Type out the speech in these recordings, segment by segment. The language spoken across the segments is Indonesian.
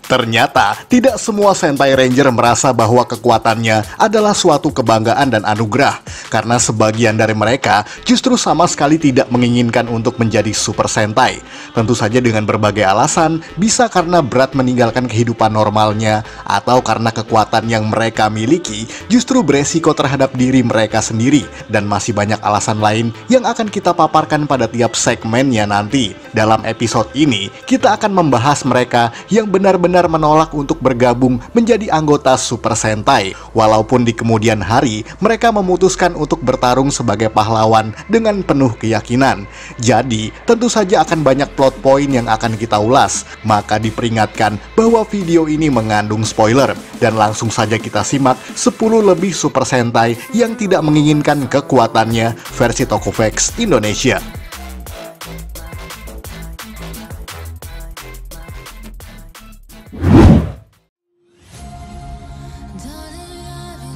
Ternyata, tidak semua Sentai Ranger merasa bahwa kekuatannya adalah suatu kebanggaan dan anugerah, karena sebagian dari mereka justru sama sekali tidak menginginkan untuk menjadi Super Sentai. Tentu saja dengan berbagai alasan, bisa karena berat meninggalkan kehidupan normalnya, atau karena kekuatan yang mereka miliki justru beresiko terhadap diri mereka sendiri, dan masih banyak alasan lain yang akan kita paparkan pada tiap segmennya nanti. Dalam episode ini, kita akan membahas mereka yang benar-benar menolak untuk bergabung menjadi anggota Super Sentai, walaupun di kemudian hari mereka memutuskan untuk bertarung sebagai pahlawan dengan penuh keyakinan. Jadi, tentu saja akan banyak plot point yang akan kita ulas, maka diperingatkan bahwa video ini mengandung spoiler, dan langsung saja kita simak 10 lebih Super Sentai yang tidak menginginkan kekuatannya versi Tokofax Indonesia.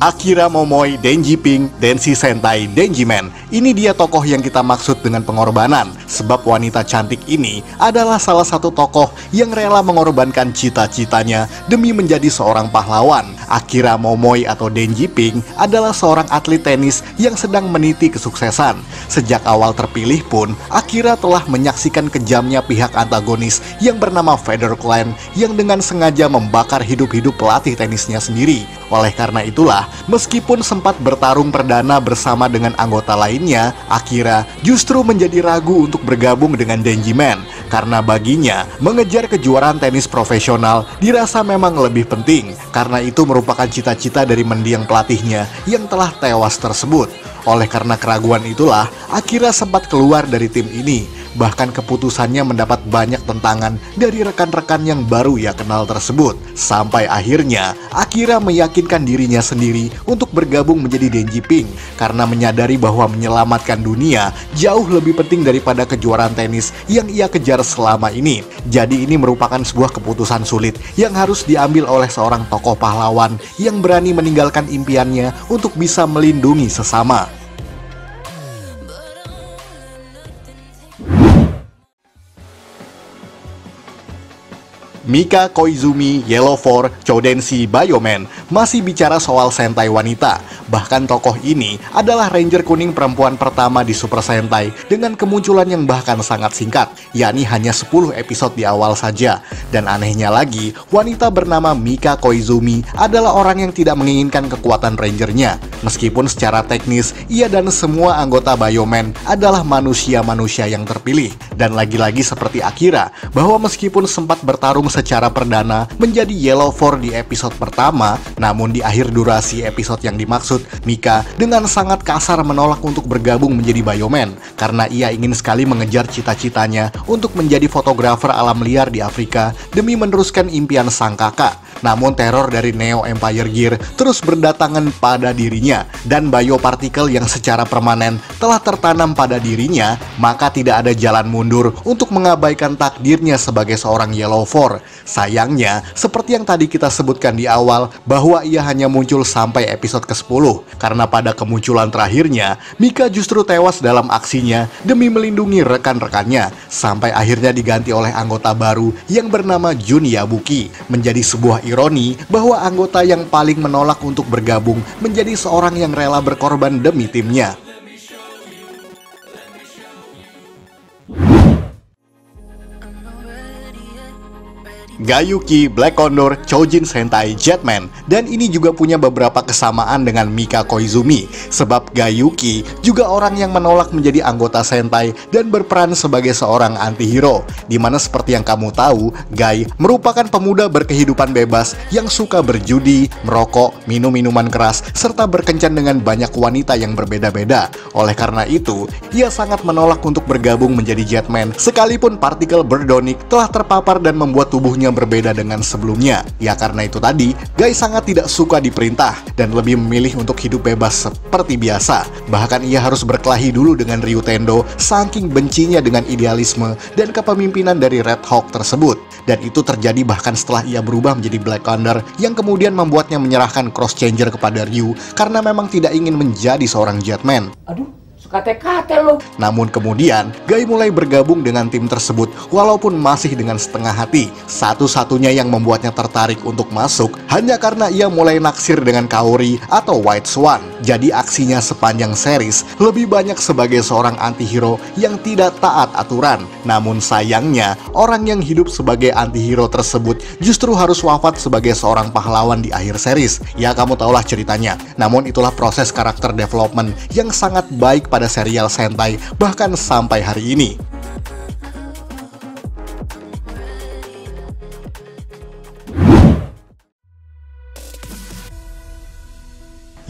Akira Momoi Denji Pink Denshi Sentai Denjiman. Ini dia tokoh yang kita maksud dengan pengorbanan, sebab wanita cantik ini adalah salah satu tokoh yang rela mengorbankan cita-citanya demi menjadi seorang pahlawan. Akira Momoi atau Denji Pink adalah seorang atlet tenis yang sedang meniti kesuksesan. Sejak awal terpilih pun, Akira telah menyaksikan kejamnya pihak antagonis yang bernama Feather Clan yang dengan sengaja membakar hidup-hidup pelatih tenisnya sendiri. Oleh karena itulah, meskipun sempat bertarung perdana bersama dengan anggota lainnya, Akira justru menjadi ragu untuk bergabung dengan Denjiman, karena baginya mengejar kejuaraan tenis profesional dirasa memang lebih penting, karena itu merupakan cita-cita dari mendiang pelatihnya yang telah tewas tersebut. Oleh karena keraguan itulah, Akira sempat keluar dari tim ini. Bahkan keputusannya mendapat banyak tentangan dari rekan-rekan yang baru ia kenal tersebut. Sampai akhirnya, Akira meyakinkan dirinya sendiri untuk bergabung menjadi Denji Pink, karena menyadari bahwa menyelamatkan dunia jauh lebih penting daripada kejuaraan tenis yang ia kejar selama ini. Jadi ini merupakan sebuah keputusan sulit yang harus diambil oleh seorang tokoh pahlawan yang berani meninggalkan impiannya untuk bisa melindungi sesama. Mika Koizumi Yellow 4 Choudenshi Bioman masih bicara soal Sentai wanita. Bahkan tokoh ini adalah Ranger kuning perempuan pertama di Super Sentai dengan kemunculan yang bahkan sangat singkat, yakni hanya 10 episode di awal saja. Dan anehnya lagi, wanita bernama Mika Koizumi adalah orang yang tidak menginginkan kekuatan Rangernya. Meskipun secara teknis, ia dan semua anggota Bioman adalah manusia-manusia yang terpilih. Dan lagi-lagi seperti Akira, bahwa meskipun sempat bertarung secara perdana menjadi Yellow 4 di episode pertama, namun di akhir durasi episode yang dimaksud, Mika dengan sangat kasar menolak untuk bergabung menjadi Bioman karena ia ingin sekali mengejar cita-citanya untuk menjadi fotografer alam liar di Afrika demi meneruskan impian sang kakak. Namun teror dari Neo Empire Gear terus berdatangan pada dirinya, dan biopartikel yang secara permanen telah tertanam pada dirinya, maka tidak ada jalan mundur untuk mengabaikan takdirnya sebagai seorang Yellow 4. Sayangnya, seperti yang tadi kita sebutkan di awal, bahwa ia hanya muncul sampai episode ke-10, karena pada kemunculan terakhirnya, Mika justru tewas dalam aksinya demi melindungi rekan-rekannya, sampai akhirnya diganti oleh anggota baru yang bernama Jun Yabuki. Menjadi sebuah ironi bahwa anggota yang paling menolak untuk bergabung menjadi seorang yang rela berkorban demi timnya. Gayuki Black Condor Chojin Sentai Jetman, dan ini juga punya beberapa kesamaan dengan Mika Koizumi, sebab Gayuki juga orang yang menolak menjadi anggota Sentai dan berperan sebagai seorang antihero, dimana seperti yang kamu tahu, Gai merupakan pemuda berkehidupan bebas yang suka berjudi, merokok, minum minuman keras, serta berkencan dengan banyak wanita yang berbeda-beda. Oleh karena itu, ia sangat menolak untuk bergabung menjadi Jetman, sekalipun partikel Birdonic telah terpapar dan membuat tubuhnya berbeda dengan sebelumnya. Ya karena itu tadi, Gai sangat tidak suka diperintah dan lebih memilih untuk hidup bebas seperti biasa. Bahkan ia harus berkelahi dulu dengan Ryutendo saking bencinya dengan idealisme dan kepemimpinan dari Red Hawk tersebut. Dan itu terjadi bahkan setelah ia berubah menjadi Black Condor yang kemudian membuatnya menyerahkan Cross Changer kepada Ryu karena memang tidak ingin menjadi seorang Jetman. Aduh, kate-kate lu. Namun kemudian, Gai mulai bergabung dengan tim tersebut walaupun masih dengan setengah hati. Satu-satunya yang membuatnya tertarik untuk masuk hanya karena ia mulai naksir dengan Kaori atau White Swan. Jadi aksinya sepanjang series lebih banyak sebagai seorang antihero yang tidak taat aturan. Namun sayangnya, orang yang hidup sebagai antihero tersebut justru harus wafat sebagai seorang pahlawan di akhir series. Ya, kamu tahulah ceritanya. Namun itulah proses karakter development yang sangat baik pada serial Sentai bahkan sampai hari ini.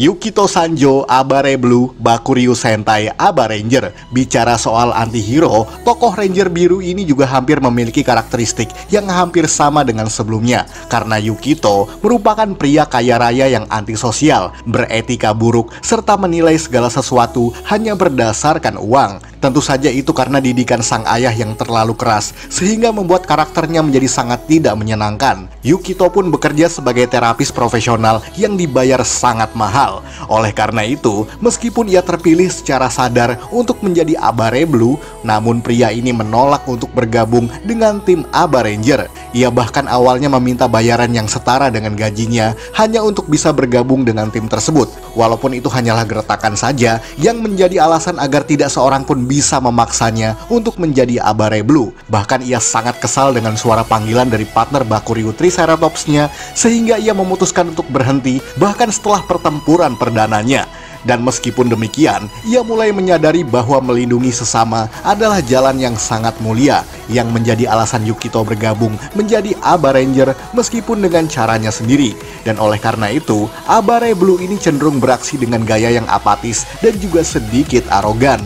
Yukito Sanjo, Abare Blue, Bakuryu Sentai, Aba Ranger. Bicara soal antihero, tokoh Ranger biru ini juga hampir memiliki karakteristik yang hampir sama dengan sebelumnya. Karena Yukito merupakan pria kaya raya yang antisosial, beretika buruk, serta menilai segala sesuatu hanya berdasarkan uang. Tentu saja itu karena didikan sang ayah yang terlalu keras, sehingga membuat karakternya menjadi sangat tidak menyenangkan. Yukito pun bekerja sebagai terapis profesional yang dibayar sangat mahal. Oleh karena itu, meskipun ia terpilih secara sadar untuk menjadi Abare Blue, namun pria ini menolak untuk bergabung dengan tim Aba Ranger. Ia bahkan awalnya meminta bayaran yang setara dengan gajinya hanya untuk bisa bergabung dengan tim tersebut. Walaupun itu hanyalah gertakan saja yang menjadi alasan agar tidak seorang pun bisa memaksanya untuk menjadi Abare Blue. Bahkan ia sangat kesal dengan suara panggilan dari partner Bakuryu Triceratopsnya, sehingga ia memutuskan untuk berhenti bahkan setelah pertempuran perdananya. Dan meskipun demikian, ia mulai menyadari bahwa melindungi sesama adalah jalan yang sangat mulia, yang menjadi alasan Yukito bergabung menjadi Aba Ranger meskipun dengan caranya sendiri. Dan oleh karena itu, Abare Blue ini cenderung beraksi dengan gaya yang apatis dan juga sedikit arogan.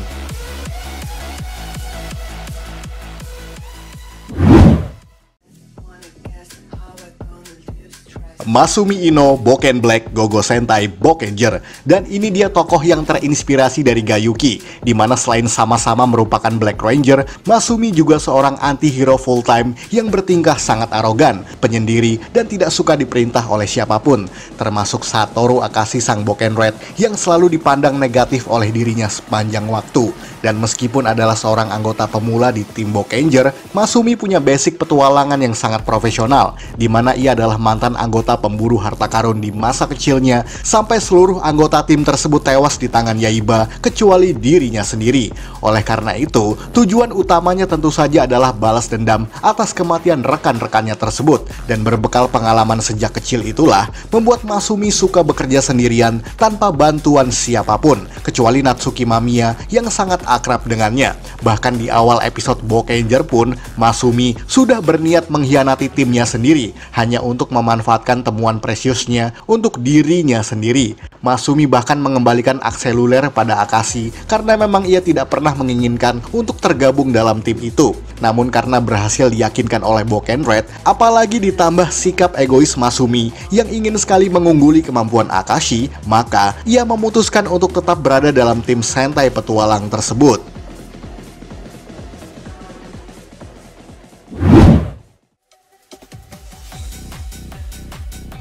Masumi Ino, Boken Black, Gogo Sentai, Bokenger. Dan ini dia tokoh yang terinspirasi dari Gayuki, dimana selain sama-sama merupakan Black Ranger, Masumi juga seorang anti-hero full-time yang bertingkah sangat arogan, penyendiri, dan tidak suka diperintah oleh siapapun, termasuk Satoru Akashi sang Boken Red yang selalu dipandang negatif oleh dirinya sepanjang waktu. Dan meskipun adalah seorang anggota pemula di tim Bokenger, Masumi punya basic petualangan yang sangat profesional, dimana ia adalah mantan anggota pemburu harta karun di masa kecilnya, sampai seluruh anggota tim tersebut tewas di tangan Yaiba kecuali dirinya sendiri. Oleh karena itu, tujuan utamanya tentu saja adalah balas dendam atas kematian rekan-rekannya tersebut. Dan berbekal pengalaman sejak kecil itulah membuat Masumi suka bekerja sendirian tanpa bantuan siapapun, kecuali Natsuki Mamiya yang sangat akrab dengannya. Bahkan di awal episode Bokenger pun, Masumi sudah berniat mengkhianati timnya sendiri hanya untuk memanfaatkan temuan preciusnya untuk dirinya sendiri. Masumi bahkan mengembalikan ak seluler pada Akashi karena memang ia tidak pernah menginginkan untuk tergabung dalam tim itu. Namun karena berhasil diyakinkan oleh Boken Red, apalagi ditambah sikap egois Masumi yang ingin sekali mengungguli kemampuan Akashi, maka ia memutuskan untuk tetap berada dalam tim Sentai petualang tersebut.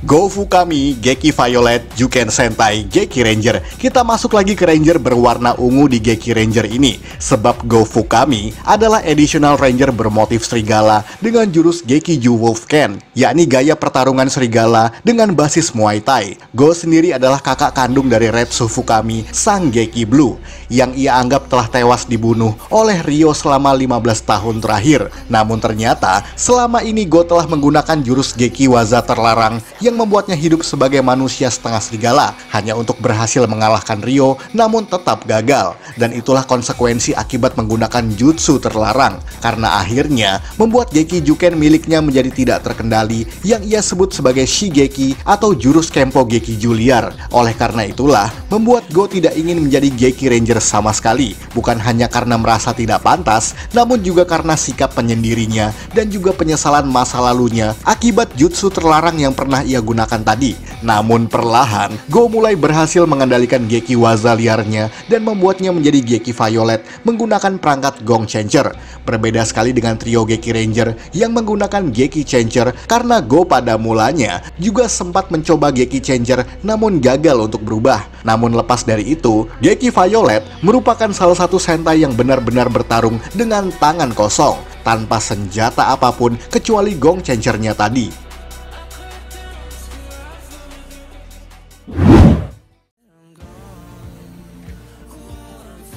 Go Fukami, Geki Violet, Juken Sentai, Geki Ranger. Kita masuk lagi ke Ranger berwarna ungu di Geki Ranger ini, sebab Go Fukami adalah additional Ranger bermotif serigala dengan jurus Gekiju Wolfken, yakni gaya pertarungan serigala dengan basis Muay Thai. Go sendiri adalah kakak kandung dari Retsu Fukami, sang Geki Blue, yang ia anggap telah tewas dibunuh oleh Ryo selama 15 tahun terakhir. Namun ternyata, selama ini Go telah menggunakan jurus Geki Waza terlarang yang membuatnya hidup sebagai manusia setengah serigala hanya untuk berhasil mengalahkan Ryo, namun tetap gagal. Dan itulah konsekuensi akibat menggunakan jutsu terlarang, karena akhirnya membuat Geki Juken miliknya menjadi tidak terkendali yang ia sebut sebagai Shigeki atau jurus Kempo Geki Juliar. Oleh karena itulah membuat Go tidak ingin menjadi Geki Ranger sama sekali, bukan hanya karena merasa tidak pantas, namun juga karena sikap penyendirinya dan juga penyesalan masa lalunya akibat jutsu terlarang yang pernah ia gunakan gunakan tadi. Namun perlahan, Go mulai berhasil mengendalikan Geki Waza liarnya dan membuatnya menjadi Geki Violet menggunakan perangkat Gong Changer. Berbeda sekali dengan trio Geki Ranger yang menggunakan Geki Changer karena Go pada mulanya juga sempat mencoba Geki Changer namun gagal untuk berubah. Namun lepas dari itu, Geki Violet merupakan salah satu Sentai yang benar-benar bertarung dengan tangan kosong, tanpa senjata apapun kecuali Gong Changer-nya tadi.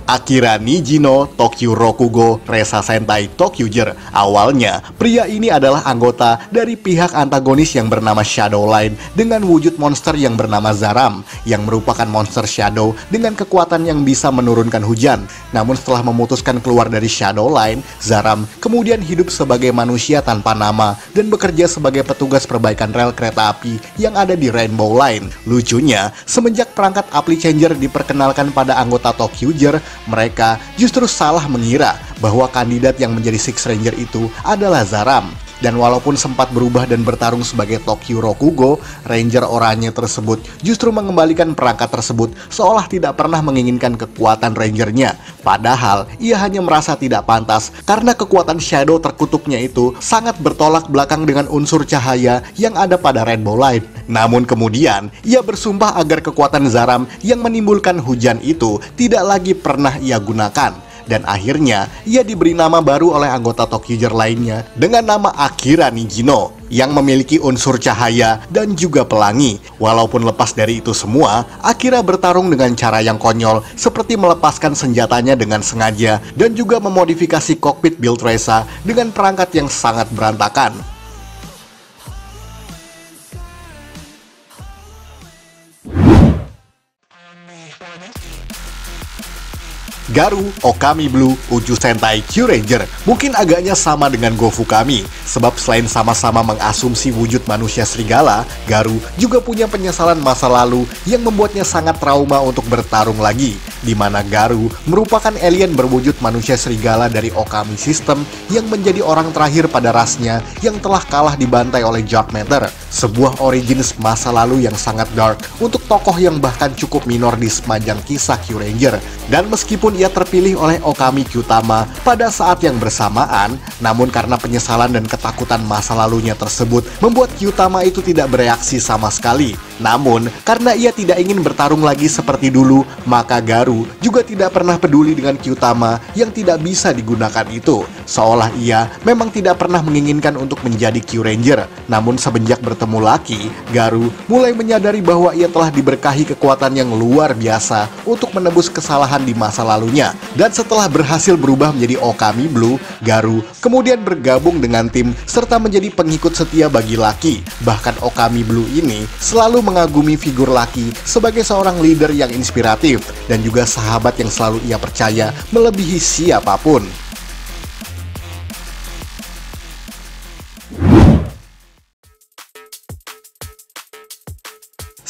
Akira Nijino Tokyo Rokugo Resa Sentai Tokyuger. Awalnya, pria ini adalah anggota dari pihak antagonis yang bernama Shadowline dengan wujud monster yang bernama Zaram, yang merupakan monster shadow dengan kekuatan yang bisa menurunkan hujan. Namun setelah memutuskan keluar dari Shadowline, Zaram kemudian hidup sebagai manusia tanpa nama dan bekerja sebagai petugas perbaikan rel kereta api yang ada di Rainbow Line. Lucunya, semenjak perangkat Appli Changer diperkenalkan pada anggota Tokyuger, mereka justru salah mengira bahwa kandidat yang menjadi Six Ranger itu adalah Zaram. Dan walaupun sempat berubah dan bertarung sebagai Tokyo Rokugo, Ranger oranye tersebut justru mengembalikan perangkat tersebut seolah tidak pernah menginginkan kekuatan Rangernya. Padahal, ia hanya merasa tidak pantas karena kekuatan Shadow terkutuknya itu sangat bertolak belakang dengan unsur cahaya yang ada pada Rainbow Line. Namun kemudian, ia bersumpah agar kekuatan Zaram yang menimbulkan hujan itu tidak lagi pernah ia gunakan. Dan akhirnya, ia diberi nama baru oleh anggota Tokyuger lainnya dengan nama Akira Nijino yang memiliki unsur cahaya dan juga pelangi. Walaupun lepas dari itu semua, Akira bertarung dengan cara yang konyol seperti melepaskan senjatanya dengan sengaja dan juga memodifikasi kokpit build Resa dengan perangkat yang sangat berantakan. Garu, Okami Blue, Uju Sentai, Kyuranger mungkin agaknya sama dengan Gofukami, sebab selain sama-sama mengasumsi wujud manusia serigala, Garu juga punya penyesalan masa lalu yang membuatnya sangat trauma untuk bertarung lagi, di mana Garu merupakan alien berwujud manusia serigala dari Okami System yang menjadi orang terakhir pada rasnya yang telah kalah dibantai oleh Dark Matter, sebuah origins masa lalu yang sangat dark untuk tokoh yang bahkan cukup minor di sepanjang kisah Kyuranger. Dan meskipun ia terpilih oleh Okami Kyutama pada saat yang bersamaan, namun karena penyesalan dan ketakutan masa lalunya tersebut membuat Kyutama itu tidak bereaksi sama sekali. Namun, karena ia tidak ingin bertarung lagi seperti dulu, maka Garu juga tidak pernah peduli dengan Kyutama yang tidak bisa digunakan itu, seolah ia memang tidak pernah menginginkan untuk menjadi Kyuranger. Namun semenjak bertemu Lucky, Garu mulai menyadari bahwa ia telah diberkahi kekuatan yang luar biasa untuk menebus kesalahan di masa lalunya. Dan setelah berhasil berubah menjadi Okami Blue, Garu kemudian bergabung dengan tim serta menjadi pengikut setia bagi Lucky. Bahkan Okami Blue ini selalu mengagumi figur Lucky sebagai seorang leader yang inspiratif dan juga sahabat yang selalu ia percaya melebihi siapapun.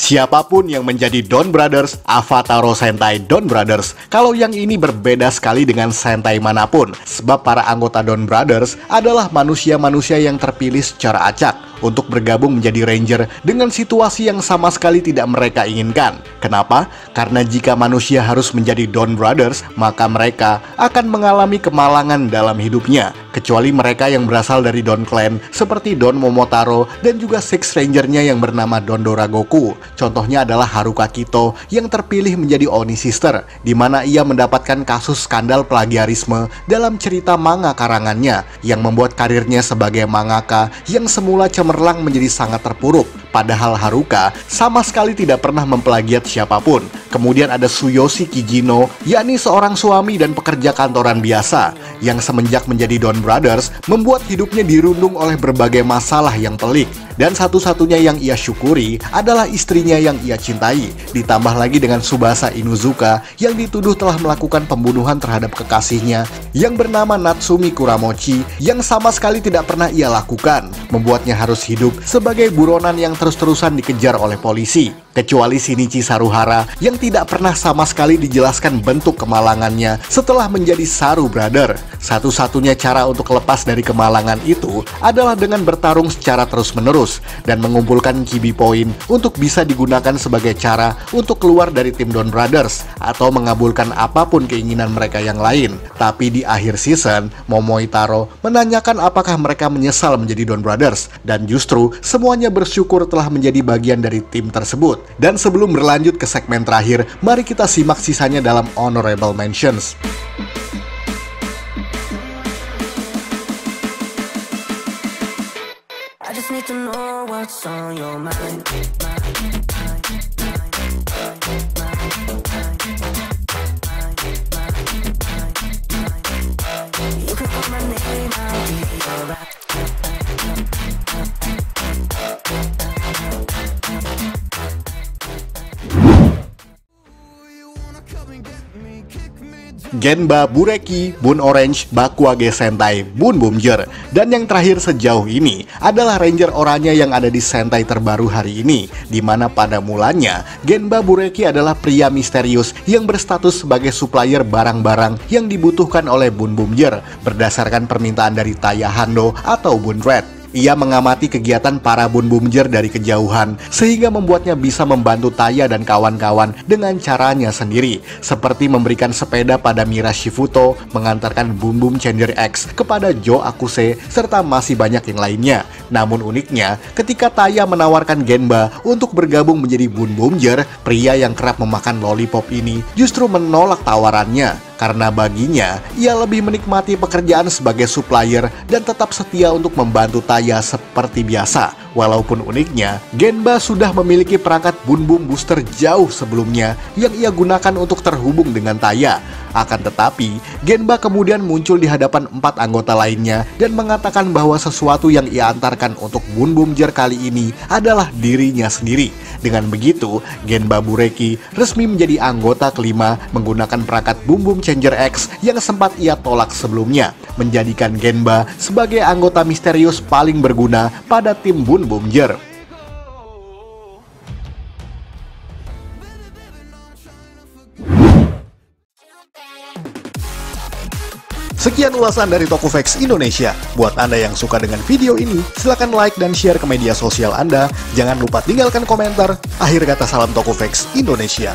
Siapapun yang menjadi Don Brothers, Avataro Sentai Don Brothers. Kalau yang ini berbeda sekali dengan Sentai manapun, sebab para anggota Don Brothers adalah manusia-manusia yang terpilih secara acak untuk bergabung menjadi Ranger dengan situasi yang sama sekali tidak mereka inginkan. Kenapa? Karena jika manusia harus menjadi Don Brothers, maka mereka akan mengalami kemalangan dalam hidupnya. Kecuali mereka yang berasal dari Don Clan seperti Don Momotaro dan juga Six Ranger-nya yang bernama Don Doragoku. Contohnya adalah Haruka Kito yang terpilih menjadi Oni Sister, di mana ia mendapatkan kasus skandal plagiarisme dalam cerita manga karangannya yang membuat karirnya sebagai mangaka yang semula cemerlang menjadi sangat terpuruk. Padahal Haruka sama sekali tidak pernah memplagiat siapapun. Kemudian ada Tsuyoshi Kijino, yakni seorang suami dan pekerja kantoran biasa yang semenjak menjadi Don Brothers membuat hidupnya dirundung oleh berbagai masalah yang pelik. Dan satu-satunya yang ia syukuri adalah istrinya yang ia cintai. Ditambah lagi dengan Tsubasa Inuzuka yang dituduh telah melakukan pembunuhan terhadap kekasihnya yang bernama Natsumi Kuramochi yang sama sekali tidak pernah ia lakukan, membuatnya harus hidup sebagai buronan yang terus-terusan dikejar oleh polisi. kecuali Shinichi Saruhara yang tidak pernah sama sekali dijelaskan bentuk kemalangannya setelah menjadi Saru Brother. Satu-satunya cara untuk lepas dari kemalangan itu adalah dengan bertarung secara terus-menerus dan mengumpulkan Kibi Point untuk bisa digunakan sebagai cara untuk keluar dari tim Don Brothers atau mengabulkan apapun keinginan mereka yang lain. Tapi di akhir season, Momoitaro menanyakan apakah mereka menyesal menjadi Don Brothers, dan justru semuanya bersyukur telah menjadi bagian dari tim tersebut. Dan sebelum berlanjut ke segmen terakhir, mari kita simak sisanya dalam Honorable Mentions. I just need to know what's on your mind. You can call my name, I'll be alright. Genba Bureki, Bun Orange, Bakuage Sentai, Bun Bumjer. Dan yang terakhir sejauh ini adalah Ranger Oranye yang ada di Sentai terbaru hari ini, di mana pada mulanya Genba Bureki adalah pria misterius yang berstatus sebagai supplier barang-barang yang dibutuhkan oleh Bun Bumjer berdasarkan permintaan dari Taya Hando atau Bun Red. Ia mengamati kegiatan para Bun Bumjer dari kejauhan, sehingga membuatnya bisa membantu Taya dan kawan-kawan dengan caranya sendiri, seperti memberikan sepeda pada Mira Shifuto, mengantarkan Bum Bum Changer X kepada Joe Akuse, serta masih banyak yang lainnya. Namun uniknya, ketika Taya menawarkan Genba untuk bergabung menjadi Bun Bumjer, pria yang kerap memakan lollipop ini justru menolak tawarannya. Karena baginya, ia lebih menikmati pekerjaan sebagai supplier dan tetap setia untuk membantu Taya seperti biasa. Walaupun uniknya, Genba sudah memiliki perangkat Bun Bum Booster jauh sebelumnya yang ia gunakan untuk terhubung dengan Taya. Akan tetapi, Genba kemudian muncul di hadapan 4 anggota lainnya dan mengatakan bahwa sesuatu yang ia antarkan untuk Bun Bumjer kali ini adalah dirinya sendiri. Dengan begitu, Genba Bureki resmi menjadi anggota kelima menggunakan perangkat Bum Bum Changer X yang sempat ia tolak sebelumnya, menjadikan Genba sebagai anggota misterius paling berguna pada tim Bun Bumjer. Sekian ulasan dari Tokufax Indonesia. Buat Anda yang suka dengan video ini, silahkan like dan share ke media sosial Anda. Jangan lupa tinggalkan komentar. Akhir kata, salam Tokufax Indonesia.